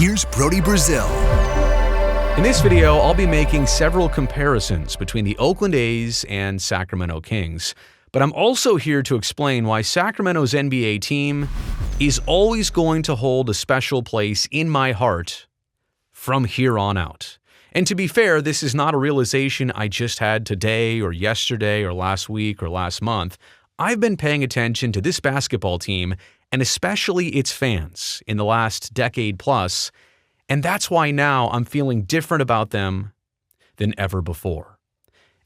Here's Brody Brazil. In this video, I'll be making several comparisons between the Oakland A's and Sacramento Kings, but I'm also here to explain why Sacramento's NBA team is always going to hold a special place in my heart from here on out. And to be fair, this is not a realization I just had today or yesterday or last week or last month. I've been paying attention to this basketball team and especially its fans in the last decade plus, and that's why now I'm feeling different about them than ever before.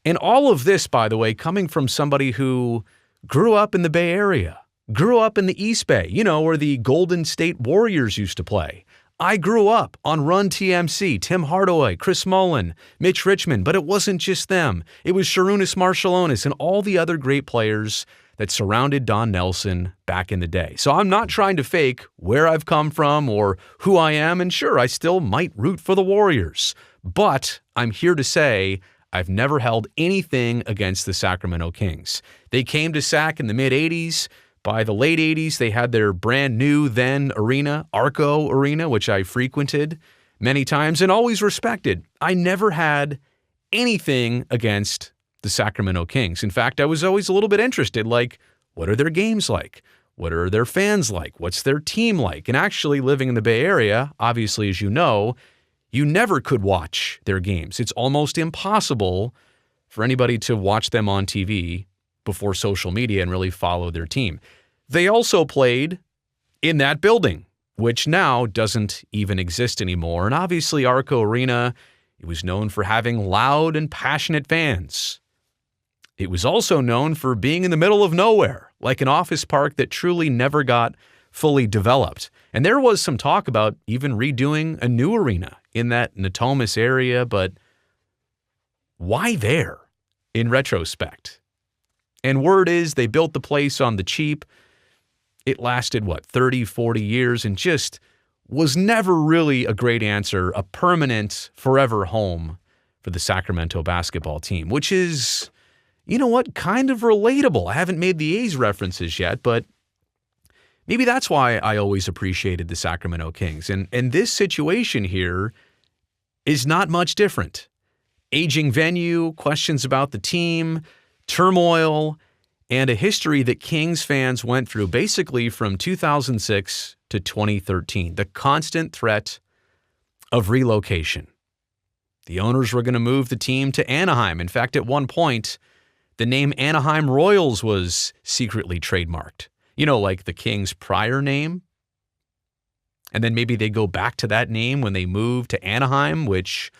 And all of this, by the way, coming from somebody who grew up in the Bay Area, grew up in the East Bay, where the Golden State Warriors used to play. I grew up on Run TMC, Tim Hardaway, Chris Mullin, Mitch Richmond, but it wasn't just them. It was Sharunas Marciulionis and all the other great players that surrounded Don Nelson back in the day. So I'm not trying to fake where I've come from or who I am, and sure, I still might root for the Warriors. But I'm here to say I've never held anything against the Sacramento Kings. They came to Sac in the mid-'80s. By the late 80s, they had their brand new then arena, Arco Arena, which I frequented many times and always respected. I never had anything against the Sacramento Kings. In fact, I was always a little bit interested, like, what are their games like? What are their fans like? What's their team like? And actually living in the Bay Area, obviously, as you know, you never could watch their games. It's almost impossible for anybody to watch them on TV before social media and really follow their team. They also played in that building, which now doesn't even exist anymore. And obviously Arco Arena, it was known for having loud and passionate fans. It was also known for being in the middle of nowhere, like an office park that truly never got fully developed. And there was some talk about even redoing a new arena in that Natomas area, but why there in retrospect? And word is they built the place on the cheap. It lasted, 30, 40 years and just was never really a great answer, a permanent, forever home for the Sacramento basketball team, which is, kind of relatable. I haven't made the A's references yet, but maybe that's why I always appreciated the Sacramento Kings. And this situation here is not much different. Aging venue, questions about the team, turmoil, and a history that Kings fans went through basically from 2006 to 2013. The constant threat of relocation. The owners were going to move the team to Anaheim. In fact, at one point, the name Anaheim Royals was secretly trademarked. Like the Kings' prior name. And then maybe they go back to that name when they moved to Anaheim, which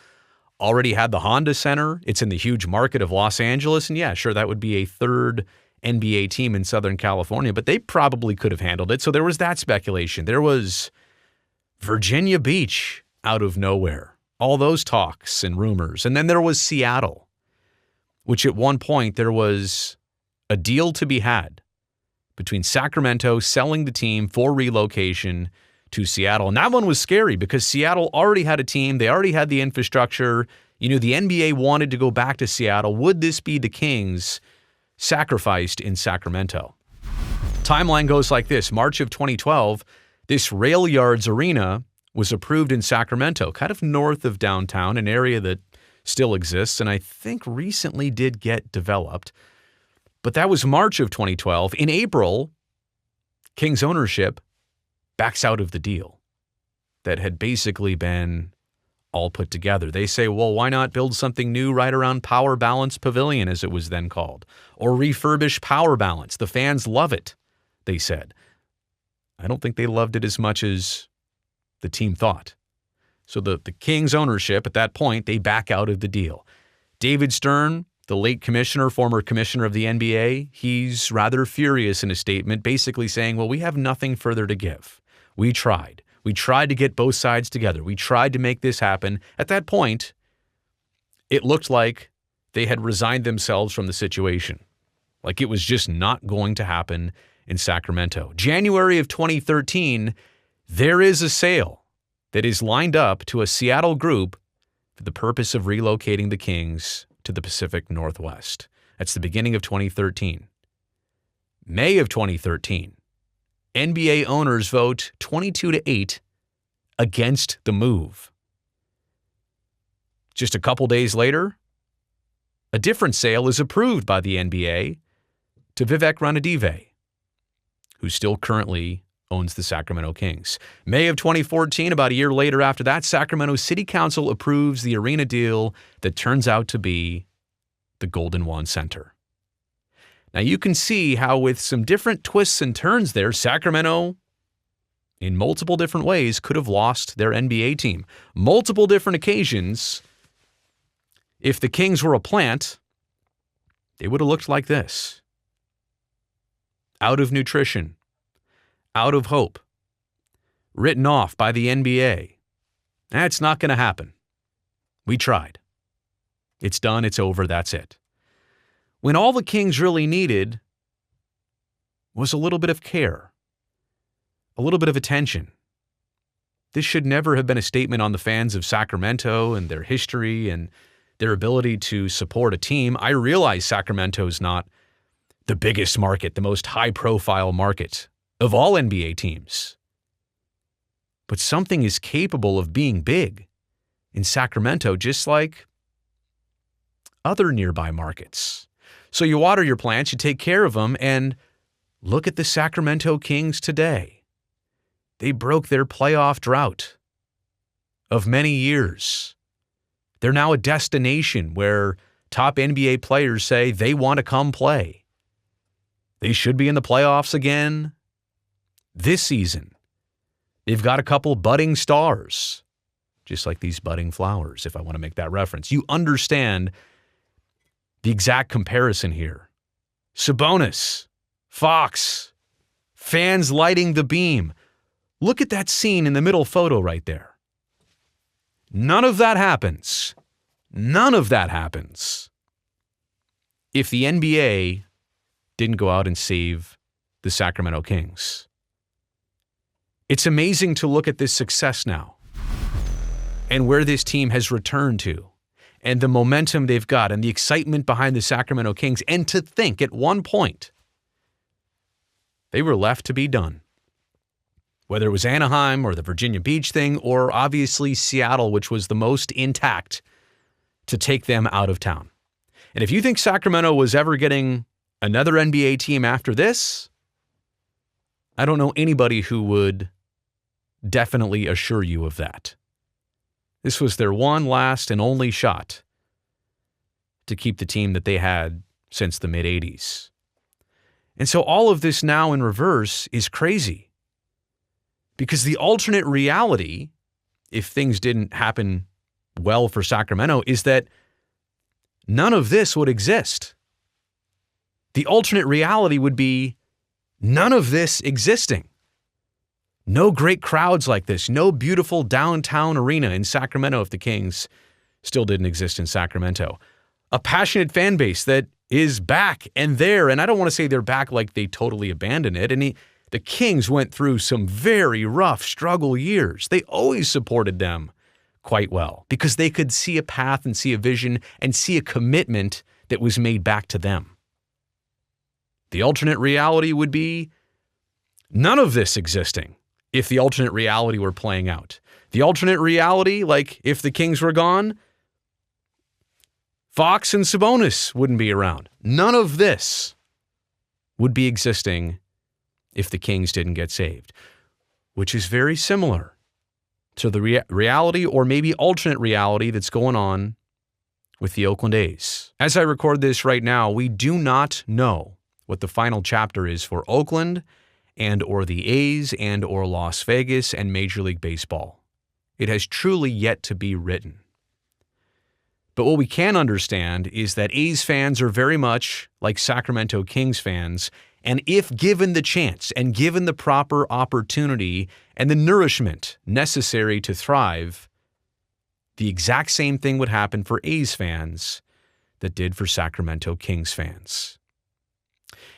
already had the Honda Center. It's in the huge market of Los Angeles. And yeah, sure, that would be a third NBA team in Southern California, but they probably could have handled it. So there was that speculation. There was Virginia Beach out of nowhere. All those talks and rumors. And then there was Seattle, which at one point there was a deal to be had between Sacramento selling the team for relocation to Seattle. And that one was scary because Seattle already had a team. They already had the infrastructure. The NBA wanted to go back to Seattle. Would this be the Kings sacrificed in Sacramento? Timeline goes like this. March of 2012, this Rail Yards Arena was approved in Sacramento, kind of north of downtown, an area that still exists and I think recently did get developed. But that was March of 2012. In April, Kings ownership backs out of the deal that had basically been all put together. They say, well, why not build something new right around Power Balance Pavilion, as it was then called, or refurbish Power Balance? The fans love it, they said. I don't think they loved it as much as the team thought. So the Kings ownership, at that point, they back out of the deal. David Stern, the late commissioner, former commissioner of the NBA, he's rather furious in a statement, basically saying, well, we have nothing further to give. We tried. We tried to get both sides together. We tried to make this happen. At that point, it looked like they had resigned themselves from the situation. Like it was just not going to happen in Sacramento. January of 2013, there is a sale that is lined up to a Seattle group for the purpose of relocating the Kings to the Pacific Northwest. That's the beginning of 2013. May of 2013, NBA owners vote 22-8 against the move. Just a couple days later, a different sale is approved by the NBA to Vivek Ranadive, who still currently owns the Sacramento Kings. May of 2014, about a year later after that, Sacramento City Council approves the arena deal that turns out to be the Golden Wand Center. Now you can see how with some different twists and turns there, Sacramento, in multiple different ways, could have lost their NBA team. Multiple different occasions. If the Kings were a plant, they would have looked like this. Out of nutrition, out of hope, written off by the NBA. That's not going to happen. We tried. It's done, it's over, that's it. When all the Kings really needed was a little bit of care, a little bit of attention. This should never have been a statement on the fans of Sacramento and their history and their ability to support a team. I realize Sacramento's not the biggest market, the most high-profile market of all NBA teams. But something is capable of being big in Sacramento, just like other nearby markets. So you water your plants, you take care of them, and look at the Sacramento Kings today. They broke their playoff drought of many years. They're now a destination where top NBA players say they want to come play. They should be in the playoffs again this season. They've got a couple budding stars, just like these budding flowers, if I want to make that reference. You understand the exact comparison here. Sabonis, Fox, fans lighting the beam. Look at that scene in the middle photo right there. None of that happens. None of that happens if the NBA didn't go out and save the Sacramento Kings. It's amazing to look at this success now and where this team has returned to and the momentum they've got and the excitement behind the Sacramento Kings, and to think at one point they were left to be done. Whether it was Anaheim or the Virginia Beach thing, or obviously Seattle, which was the most intact to take them out of town. And if you think Sacramento was ever getting another NBA team after this, I don't know anybody who would definitely assure you of that. This was their one last and only shot to keep the team that they had since the mid-'80s. And so all of this now in reverse is crazy. Because the alternate reality, if things didn't happen well for Sacramento, is that none of this would exist. The alternate reality would be none of this existing. No great crowds like this, no beautiful downtown arena in Sacramento if the Kings still didn't exist in Sacramento. A passionate fan base that is back and there, and I don't want to say they're back like they totally abandoned it. And the Kings went through some very rough struggle years. They always supported them quite well because they could see a path and see a vision and see a commitment that was made back to them. The alternate reality would be none of this existing if the alternate reality were playing out. The alternate reality, like if the Kings were gone, Fox and Sabonis wouldn't be around. None of this would be existing if the Kings didn't get saved, which is very similar to the reality or maybe alternate reality that's going on with the Oakland A's. As I record this right now, we do not know what the final chapter is for Oakland and or the A's and or Las Vegas and Major League Baseball. It has truly yet to be written. But what we can understand is that A's fans are very much like Sacramento Kings fans, and if given the chance and given the proper opportunity and the nourishment necessary to thrive, the exact same thing would happen for A's fans that did for Sacramento Kings fans.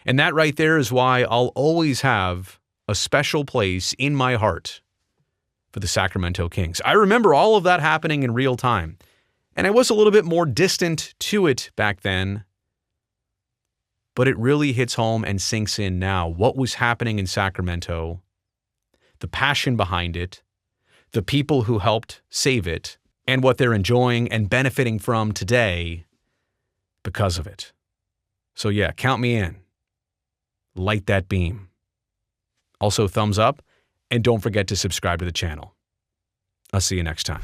And that right there is why I'll always have a special place in my heart for the Sacramento Kings. I remember all of that happening in real time. And I was a little bit more distant to it back then, but it really hits home and sinks in now. What was happening in Sacramento, the passion behind it, the people who helped save it, and what they're enjoying and benefiting from today because of it. So yeah, count me in. Light that beam. Also, thumbs up, and don't forget to subscribe to the channel. I'll see you next time.